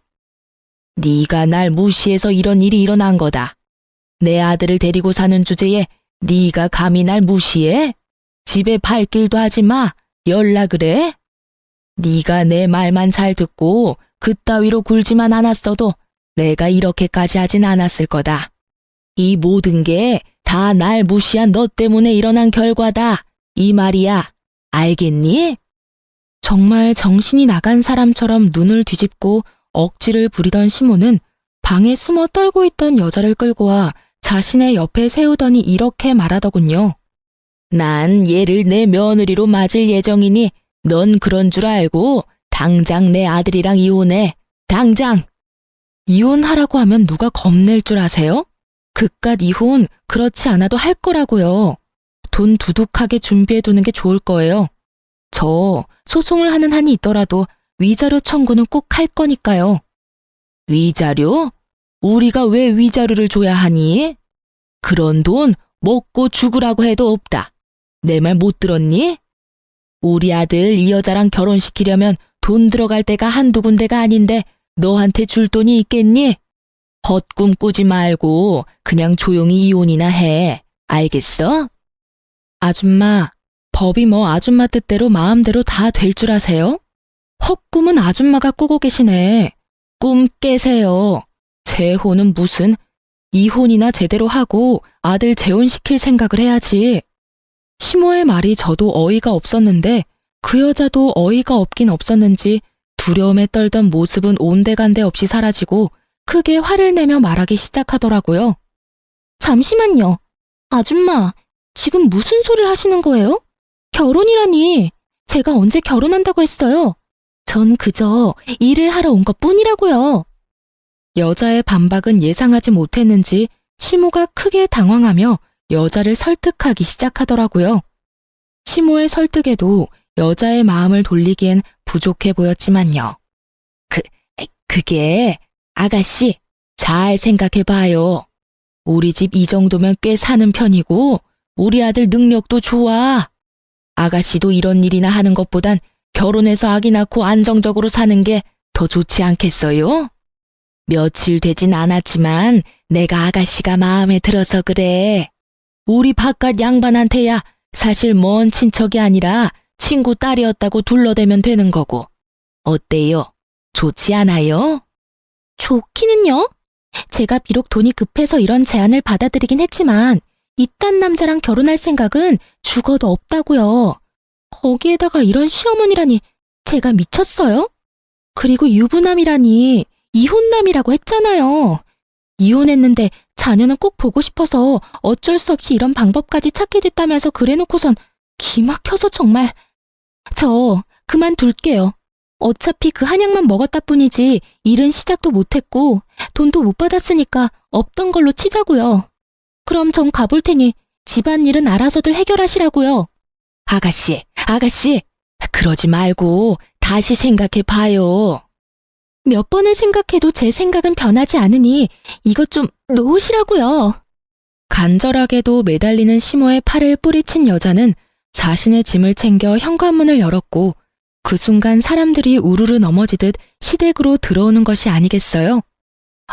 Speaker 1: 네가 날 무시해서 이런 일이 일어난 거다. 내 아들을 데리고 사는 주제에 네가 감히 날 무시해? 집에 발길도 하지 마. 연락을 해? 네가 내 말만 잘 듣고 그따위로 굴지만 않았어도 내가 이렇게까지 하진 않았을 거다. 이 모든 게 다 날 무시한 너 때문에 일어난 결과다. 이 말이야. 알겠니? 정말 정신이 나간 사람처럼 눈을 뒤집고 억지를 부리던 시모는 방에 숨어 떨고 있던 여자를 끌고 와 자신의 옆에 세우더니 이렇게 말하더군요. 난 얘를 내 며느리로 맞을 예정이니 넌 그런 줄 알고 당장 내 아들이랑 이혼해. 당장! 이혼하라고 하면 누가 겁낼 줄 아세요? 그깟 이혼 그렇지 않아도 할 거라고요. 돈 두둑하게 준비해두는 게 좋을 거예요. 저 소송을 하는 한이 있더라도 위자료 청구는 꼭 할 거니까요. 위자료? 우리가 왜 위자료를 줘야 하니? 그런 돈 먹고 죽으라고 해도 없다. 내 말 못 들었니? 우리 아들 이 여자랑 결혼시키려면 돈 들어갈 데가 한두 군데가 아닌데 너한테 줄 돈이 있겠니? 헛꿈 꾸지 말고 그냥 조용히 이혼이나 해. 알겠어? 아줌마, 법이 뭐 아줌마 뜻대로 마음대로 다 될 줄 아세요? 헛꿈은 아줌마가 꾸고 계시네. 꿈 깨세요. 재혼은 무슨, 이혼이나 제대로 하고 아들 재혼시킬 생각을 해야지. 시모의 말이 저도 어이가 없었는데 그 여자도 어이가 없긴 없었는지 두려움에 떨던 모습은 온데간데 없이 사라지고 크게 화를 내며 말하기 시작하더라고요. 잠시만요. 아줌마, 지금 무슨 소리를 하시는 거예요? 결혼이라니. 제가 언제 결혼한다고 했어요? 전 그저 일을 하러 온 것뿐이라고요. 여자의 반박은 예상하지 못했는지 시모가 크게 당황하며 여자를 설득하기 시작하더라고요. 시모의 설득에도 여자의 마음을 돌리기엔 부족해 보였지만요. 그게 아가씨, 잘 생각해봐요. 우리 집 이 정도면 꽤 사는 편이고 우리 아들 능력도 좋아. 아가씨도 이런 일이나 하는 것보단 결혼해서 아기 낳고 안정적으로 사는 게 더 좋지 않겠어요? 며칠 되진 않았지만 내가 아가씨가 마음에 들어서 그래. 우리 바깥 양반한테야 사실 먼 친척이 아니라 친구 딸이었다고 둘러대면 되는 거고. 어때요? 좋지 않아요? 좋기는요? 제가 비록 돈이 급해서 이런 제안을 받아들이긴 했지만 이딴 남자랑 결혼할 생각은 죽어도 없다고요. 거기에다가 이런 시어머니라니 제가 미쳤어요? 그리고 유부남이라니 이혼남이라고 했잖아요. 이혼했는데 자녀는 꼭 보고 싶어서 어쩔 수 없이 이런 방법까지 찾게 됐다면서 그래놓고선 기막혀서 정말. 저 그만둘게요. 어차피 그 한약만 먹었다 뿐이지 일은 시작도 못했고 돈도 못 받았으니까 없던 걸로 치자고요. 그럼 전 가볼 테니 집안일은 알아서들 해결하시라고요. 아가씨, 그러지 말고 다시 생각해 봐요. 몇 번을 생각해도 제 생각은 변하지 않으니 이것 좀 놓으시라고요. 간절하게도 매달리는 시모의 팔을 뿌리친 여자는 자신의 짐을 챙겨 현관문을 열었고 그 순간 사람들이 우르르 넘어지듯 시댁으로 들어오는 것이 아니겠어요?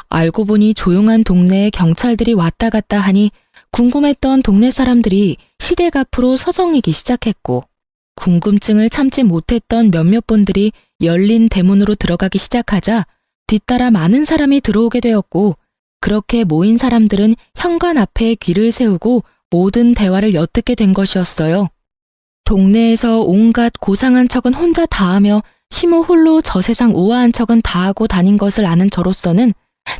Speaker 1: 알고 보니 조용한 동네에 경찰들이 왔다 갔다 하니 궁금했던 동네 사람들이 시댁 앞으로 서성이기 시작했고 궁금증을 참지 못했던 몇몇 분들이 열린 대문으로 들어가기 시작하자 뒤따라 많은 사람이 들어오게 되었고 그렇게 모인 사람들은 현관 앞에 귀를 세우고 모든 대화를 엿듣게 된 것이었어요. 동네에서 온갖 고상한 척은 혼자 다 하며 시모 홀로 저 세상 우아한 척은 다 하고 다닌 것을 아는 저로서는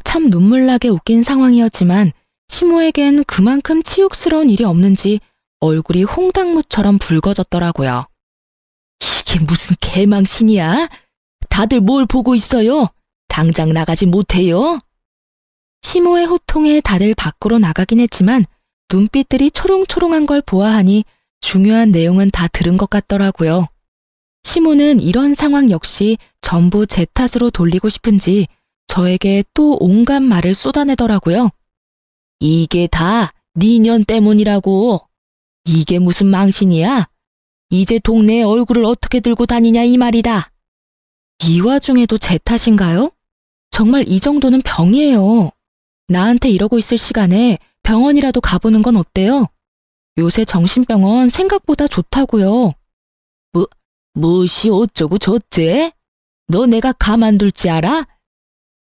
Speaker 1: 참 눈물나게 웃긴 상황이었지만 시모에겐 그만큼 치욕스러운 일이 없는지 얼굴이 홍당무처럼 붉어졌더라고요. 이게 무슨 개망신이야? 다들 뭘 보고 있어요? 당장 나가지 못해요? 시모의 호통에 다들 밖으로 나가긴 했지만 눈빛들이 초롱초롱한 걸 보아하니 중요한 내용은 다 들은 것 같더라고요. 시모는 이런 상황 역시 전부 제 탓으로 돌리고 싶은지 저에게 또 온갖 말을 쏟아내더라고요. 이게 다 니년 때문이라고. 이게 무슨 망신이야? 이제 동네에 얼굴을 어떻게 들고 다니냐 이 말이다. 이 와중에도 제 탓인가요? 정말 이 정도는 병이에요. 나한테 이러고 있을 시간에 병원이라도 가보는 건 어때요? 요새 정신병원 생각보다 좋다고요. 무엇이 어쩌고 저째? 너 내가 가만둘지 알아?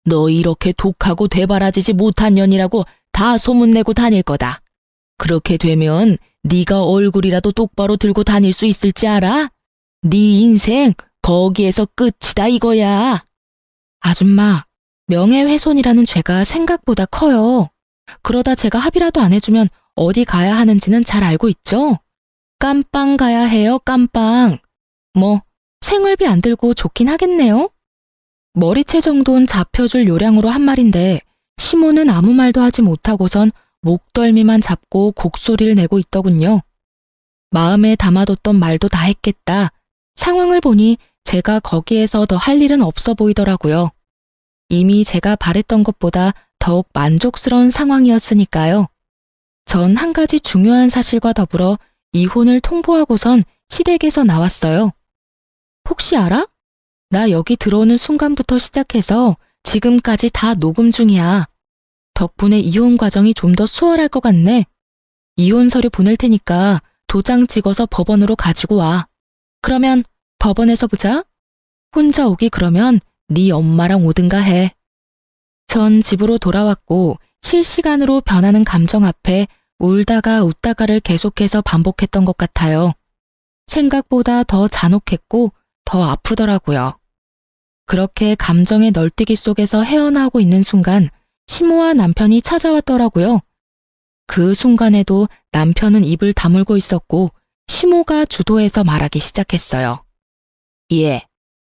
Speaker 1: 너 이렇게 독하고 되바라지지 못한 년이라고 다 소문내고 다닐 거다. 그렇게 되면 네가 얼굴이라도 똑바로 들고 다닐 수 있을지 알아? 네 인생 거기에서 끝이다 이거야. 아줌마, 명예훼손이라는 죄가 생각보다 커요. 그러다 제가 합의라도 안 해주면 어디 가야 하는지는 잘 알고 있죠? 깜빵 가야 해요, 깜빵. 뭐 생활비 안 들고 좋긴 하겠네요. 머리채 정도는 잡혀줄 요량으로 한 말인데 시모는 아무 말도 하지 못하고선 목덜미만 잡고 곡소리를 내고 있더군요. 마음에 담아뒀던 말도 다 했겠다. 상황을 보니 제가 거기에서 더 할 일은 없어 보이더라고요. 이미 제가 바랬던 것보다 더욱 만족스러운 상황이었으니까요. 전 한 가지 중요한 사실과 더불어 이혼을 통보하고선 시댁에서 나왔어요. 혹시 알아? 나 여기 들어오는 순간부터 시작해서 지금까지 다 녹음 중이야. 덕분에 이혼 과정이 좀 더 수월할 것 같네. 이혼 서류 보낼 테니까 도장 찍어서 법원으로 가지고 와. 그러면 법원에서 보자. 혼자 오기 그러면 네 엄마랑 오든가 해. 전 집으로 돌아왔고 실시간으로 변하는 감정 앞에 울다가 웃다가를 계속해서 반복했던 것 같아요. 생각보다 더 잔혹했고 더 아프더라고요. 그렇게 감정의 널뛰기 속에서 헤어나오고 있는 순간 시모와 남편이 찾아왔더라고요. 그 순간에도 남편은 입을 다물고 있었고 시모가 주도해서 말하기 시작했어요. 예,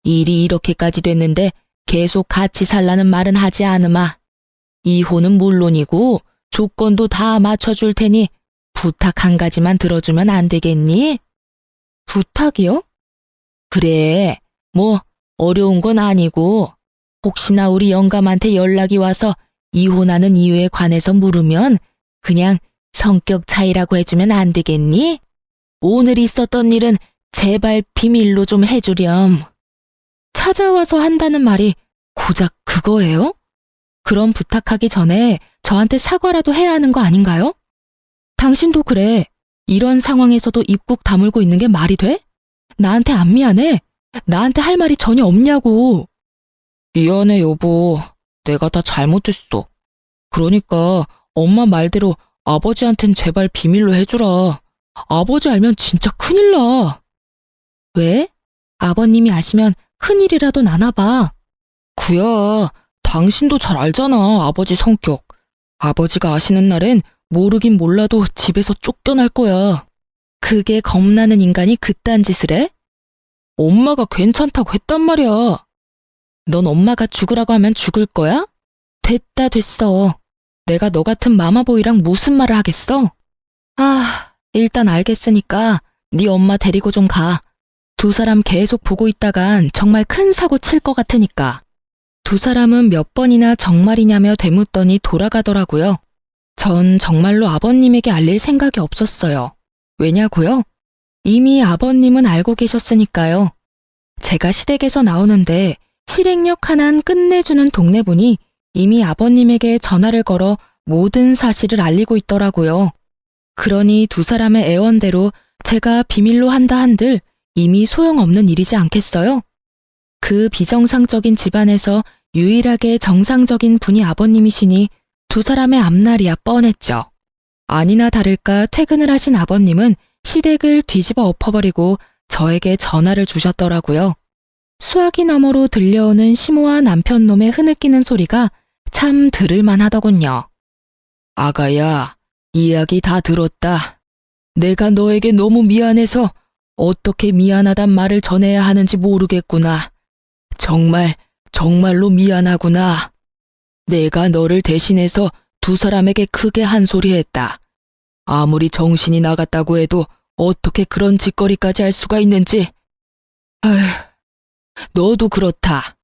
Speaker 1: 일이 이렇게까지 됐는데 계속 같이 살라는 말은 하지 않으마. 이혼은 물론이고 조건도 다 맞춰줄 테니 부탁 한 가지만 들어주면 안 되겠니? 부탁이요? 그래, 뭐 어려운 건 아니고 혹시나 우리 영감한테 연락이 와서 이혼하는 이유에 관해서 물으면 그냥 성격 차이라고 해주면 안 되겠니? 오늘 있었던 일은 제발 비밀로 좀 해주렴. 찾아와서 한다는 말이 고작 그거예요? 그럼 부탁하기 전에 저한테 사과라도 해야 하는 거 아닌가요? 당신도 그래. 이런 상황에서도 입국 다물고 있는 게 말이 돼? 나한테 안 미안해? 나한테 할 말이 전혀 없냐고. 미안해 여보. 내가 다 잘못했어. 그러니까 엄마 말대로 아버지한텐 제발 비밀로 해주라. 아버지 알면 진짜 큰일 나. 왜? 아버님이 아시면 큰일이라도 나나 봐. 구야, 당신도 잘 알잖아, 아버지 성격. 아버지가 아시는 날엔 모르긴 몰라도 집에서 쫓겨날 거야. 그게 겁나는 인간이 그딴 짓을 해? 엄마가 괜찮다고 했단 말이야. 넌 엄마가 죽으라고 하면 죽을 거야? 됐다 됐어. 내가 너 같은 마마보이랑 무슨 말을 하겠어? 아, 일단 알겠으니까 네 엄마 데리고 좀 가. 두 사람 계속 보고 있다간 정말 큰 사고 칠 것 같으니까. 두 사람은 몇 번이나 정말이냐며 되묻더니 돌아가더라고요. 전 정말로 아버님에게 알릴 생각이 없었어요. 왜냐고요? 이미 아버님은 알고 계셨으니까요. 제가 시댁에서 나오는데 실행력 하나는 끝내주는 동네분이 이미 아버님에게 전화를 걸어 모든 사실을 알리고 있더라고요. 그러니 두 사람의 애원대로 제가 비밀로 한다 한들 이미 소용없는 일이지 않겠어요? 그 비정상적인 집안에서 유일하게 정상적인 분이 아버님이시니 두 사람의 앞날이야 뻔했죠. 아니나 다를까 퇴근을 하신 아버님은 시댁을 뒤집어 엎어버리고 저에게 전화를 주셨더라고요. 수화기 너머로 들려오는 시모와 남편 놈의 흐느끼는 소리가 참 들을만 하더군요.
Speaker 2: 아가야, 이야기 다 들었다. 내가 너에게 너무 미안해서 어떻게 미안하단 말을 전해야 하는지 모르겠구나. 정말로 미안하구나. 내가 너를 대신해서 두 사람에게 크게 한 소리 했다. 아무리 정신이 나갔다고 해도 어떻게 그런 짓거리까지 할 수가 있는지. 아휴, 너도 그렇다.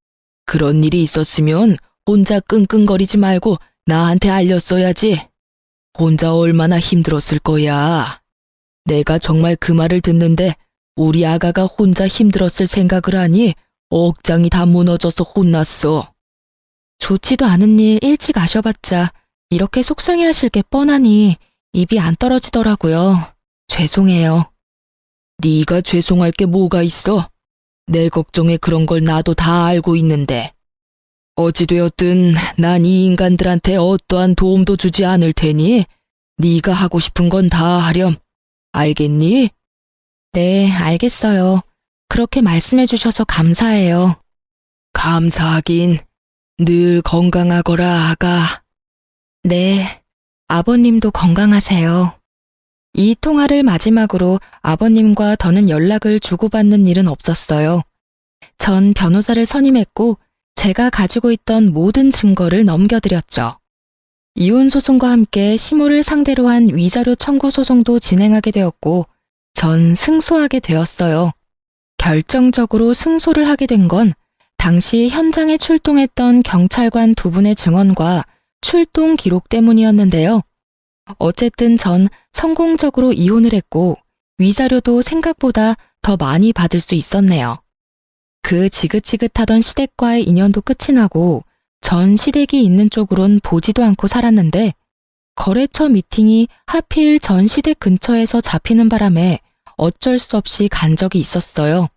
Speaker 2: 그런 일이 있었으면 혼자 끙끙거리지 말고 나한테 알렸어야지. 혼자 얼마나 힘들었을 거야. 내가 정말 그 말을 듣는데 우리 아가가 혼자 힘들었을 생각을 하니 억장이 다 무너져서 혼났어.
Speaker 1: 좋지도 않은 일 일찍 아셔봤자 이렇게 속상해하실 게 뻔하니 입이 안 떨어지더라고요. 죄송해요.
Speaker 2: 네가 죄송할 게 뭐가 있어? 내 걱정에 그런 걸 나도 다 알고 있는데. 어찌되었든 난 이 인간들한테 어떠한 도움도 주지 않을 테니 네가 하고 싶은 건 다 하렴. 알겠니?
Speaker 1: 네, 알겠어요. 그렇게 말씀해 주셔서 감사해요.
Speaker 2: 감사하긴. 늘 건강하거라, 아가.
Speaker 1: 네, 아버님도 건강하세요. 이 통화를 마지막으로 아버님과 더는 연락을 주고받는 일은 없었어요. 전 변호사를 선임했고 제가 가지고 있던 모든 증거를 넘겨드렸죠. 이혼 소송과 함께 시모를 상대로 한 위자료 청구 소송도 진행하게 되었고 전 승소하게 되었어요. 결정적으로 승소를 하게 된 건 당시 현장에 출동했던 경찰관 두 분의 증언과 출동 기록 때문이었는데요. 어쨌든 전 성공적으로 이혼을 했고 위자료도 생각보다 더 많이 받을 수 있었네요. 그 지긋지긋하던 시댁과의 인연도 끝이 나고 전 시댁이 있는 쪽으론 보지도 않고 살았는데 거래처 미팅이 하필 전 시댁 근처에서 잡히는 바람에 어쩔 수 없이 간 적이 있었어요.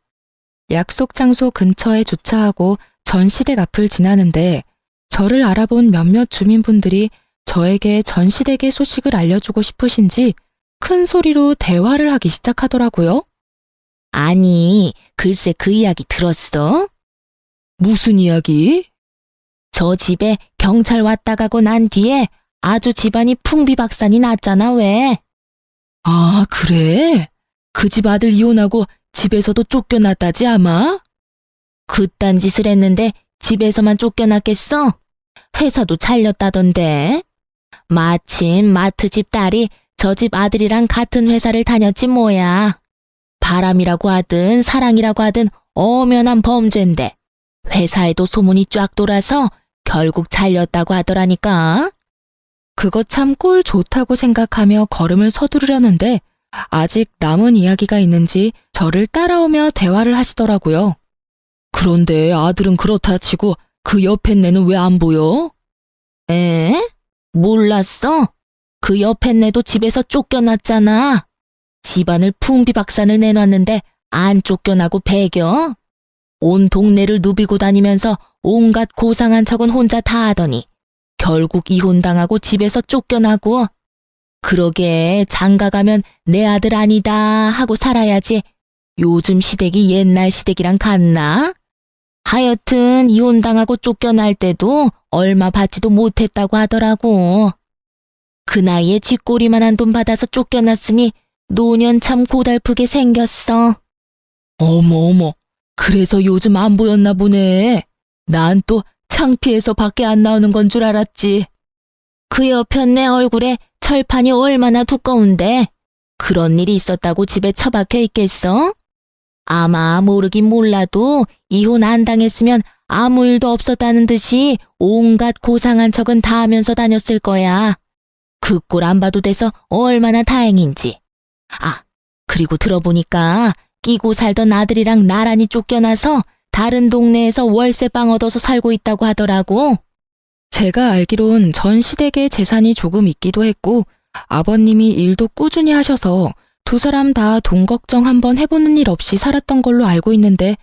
Speaker 1: 약속 장소 근처에 주차하고 전 시댁 앞을 지나는데 저를 알아본 몇몇 주민분들이 저에게 전 시댁의 소식을 알려주고 싶으신지 큰 소리로 대화를 하기 시작하더라고요.
Speaker 3: 아니, 글쎄 그 이야기 들었어?
Speaker 2: 무슨 이야기?
Speaker 3: 저 집에 경찰 왔다 가고 난 뒤에 아주 집안이 풍비박산이 났잖아, 왜?
Speaker 2: 아, 그래? 그 집 아들 이혼하고 집에서도 쫓겨났다지 아마?
Speaker 3: 그딴 짓을 했는데 집에서만 쫓겨났겠어? 회사도 잘렸다던데. 마침 마트 집 딸이 저 집 아들이랑 같은 회사를 다녔지 뭐야. 바람이라고 하든 사랑이라고 하든 엄연한 범죄인데 회사에도 소문이 쫙 돌아서 결국 잘렸다고 하더라니까.
Speaker 1: 그거 참 꼴 좋다고 생각하며 걸음을 서두르려는데 아직 남은 이야기가 있는지 저를 따라오며 대화를 하시더라고요.
Speaker 2: 그런데 아들은 그렇다 치고 그 옆에 내는 왜 안 보여?
Speaker 3: 에? 몰랐어? 그 옆에 내도 집에서 쫓겨났잖아. 집안을 풍비박산을 내놨는데 안 쫓겨나고 배겨? 온 동네를 누비고 다니면서 온갖 고상한 척은 혼자 다 하더니 결국 이혼당하고 집에서 쫓겨나고. 그러게 장가가면 내 아들 아니다 하고 살아야지. 요즘 시댁이 옛날 시댁이랑 같나? 하여튼 이혼당하고 쫓겨날 때도 얼마 받지도 못했다고 하더라고. 그 나이에 쥐꼬리만한 돈 받아서 쫓겨났으니 노년 참 고달프게 생겼어.
Speaker 2: 어머, 그래서 요즘 안 보였나 보네. 난 또 창피해서 밖에 안 나오는 건 줄 알았지.
Speaker 3: 그 옆에 내 얼굴에 철판이 얼마나 두꺼운데 그런 일이 있었다고 집에 처박혀 있겠어? 아마 모르긴 몰라도 이혼 안 당했으면 아무 일도 없었다는 듯이 온갖 고상한 척은 다 하면서 다녔을 거야. 그 꼴 안 봐도 돼서 얼마나 다행인지. 아, 그리고 들어보니까 끼고 살던 아들이랑 나란히 쫓겨나서 다른 동네에서 월세방 얻어서 살고 있다고 하더라고.
Speaker 1: 제가 알기론 전 시댁에 재산이 조금 있기도 했고 아버님이 일도 꾸준히 하셔서 두 사람 다 돈 걱정 한번 해보는 일 없이 살았던 걸로 알고 있는데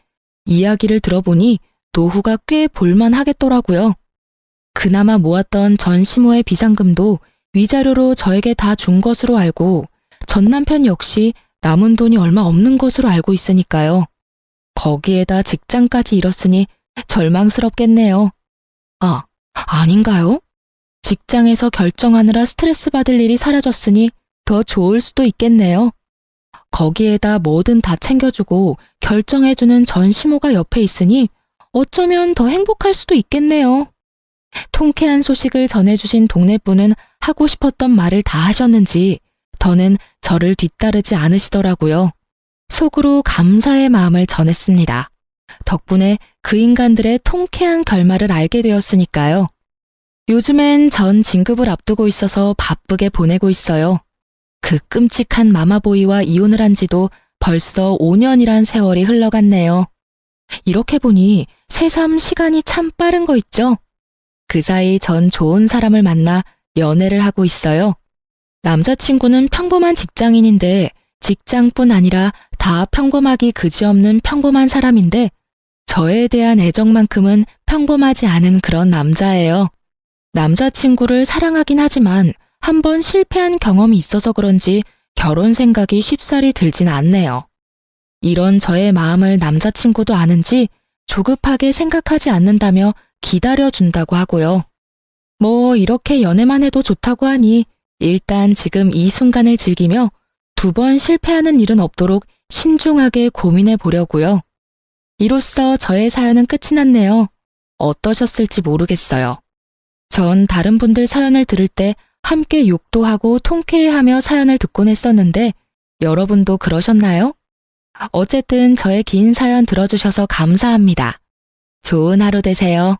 Speaker 1: 이야기를 들어보니 노후가 꽤 볼만하겠더라고요. 그나마 모았던 전 시모의 비상금도 위자료로 저에게 다 준 것으로 알고 전 남편 역시 남은 돈이 얼마 없는 것으로 알고 있으니까요. 거기에다 직장까지 잃었으니 절망스럽겠네요. 아, 아닌가요? 직장에서 결정하느라 스트레스 받을 일이 사라졌으니 더 좋을 수도 있겠네요. 거기에다 뭐든 다 챙겨주고 결정해주는 전시모가 옆에 있으니 어쩌면 더 행복할 수도 있겠네요. 통쾌한 소식을 전해주신 동네분은 하고 싶었던 말을 다 하셨는지 더는 저를 뒤따르지 않으시더라고요. 속으로 감사의 마음을 전했습니다. 덕분에 그 인간들의 통쾌한 결말을 알게 되었으니까요. 요즘엔 전 진급을 앞두고 있어서 바쁘게 보내고 있어요. 그 끔찍한 마마보이와 이혼을 한 지도 벌써 5년이란 세월이 흘러갔네요. 이렇게 보니 새삼 시간이 참 빠른 거 있죠? 그 사이 전 좋은 사람을 만나 연애를 하고 있어요. 남자친구는 평범한 직장인인데 직장뿐 아니라 다 평범하기 그지없는 평범한 사람인데 저에 대한 애정만큼은 평범하지 않은 그런 남자예요. 남자친구를 사랑하긴 하지만 한번 실패한 경험이 있어서 그런지 결혼 생각이 쉽사리 들진 않네요. 이런 저의 마음을 남자친구도 아는지 조급하게 생각하지 않는다며 기다려준다고 하고요. 뭐 이렇게 연애만 해도 좋다고 하니 일단 지금 이 순간을 즐기며 2번 실패하는 일은 없도록 신중하게 고민해 보려고요. 이로써 저의 사연은 끝이 났네요. 어떠셨을지 모르겠어요. 전 다른 분들 사연을 들을 때 함께 욕도 하고 통쾌해하며 사연을 듣곤 했었는데 여러분도 그러셨나요? 어쨌든 저의 긴 사연 들어주셔서 감사합니다. 좋은 하루 되세요.